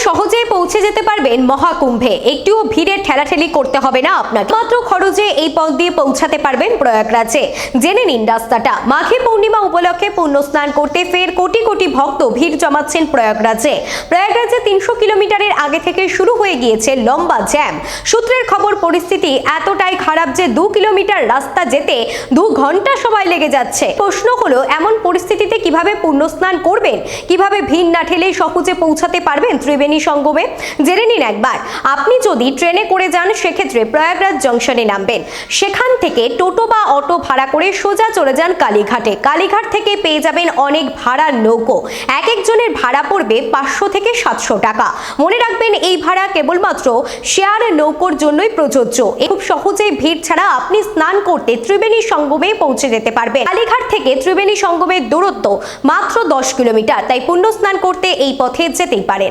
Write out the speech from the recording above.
সহজেই পৌঁছে যেতে পারবেন মহাকুম্ভে। একটুও ভিড়ের ঠেলাঠেলি করতে হবে না আপনাকে, মাত্র খরচে এই পথ দিয়ে পৌঁছাতে পারবেন প্রয়াগরাজে। জেনে নিন রাস্তাটা। মাঘী পূর্ণিমা উপলক্ষে পুণ্য স্নান করতে ফের কোটি কোটি ভক্ত ভিড় জমাচ্ছেন প্রয়াগরাজে। প্রয়াগরাজে 300 কিলোমিটারের আগে থেকে শুরু হয়ে গিয়েছে লম্বা জ্যাম। সূত্রের খবর, পরিস্থিতি এতটাই খারাপ যে 2 কিলোমিটার রাস্তা যেতে 2 ঘন্টা সময় লেগে যাচ্ছে। প্রশ্ন হলো, এমন পরিস্থিতিতে কিভাবে পুণ্য স্নান করবেন, কিভাবে ভিড় না ঠেলে সহজে পৌঁছাতে পারবেন ত্রিবেণী সঙ্গমে? জেনে নিন একবার। আপনি যদি ট্রেনে করে যান সেক্ষেত্রে প্রয়াগরাজ জংশনে নামবেন, সেখান থেকে টোটো বা অটো ভাড়া করে সোজা চলে যান কালীঘাটে। কালীঘাট থেকে পেয়ে যাবেন অনেক ভাড়ার নৌকো। এক একজনের ভাড়া পড়বে 500 থেকে 700 টাকা। মনে রাখবেন, এই ভাড়া কেবলমাত্র শেয়ার নৌকোর জন্যই প্রযোজ্য। খুব সহজেই ভিড় ছাড়া আপনি স্নান করতে ত্রিবেণী সঙ্গমে পৌঁছে যেতে পারবেন। কালীঘাট থেকে ত্রিবেণী সঙ্গমের দূরত্ব মাত্র 10 কিলোমিটার, তাই পুণ্য স্নান করতে এই পথে যেতেই পারেন।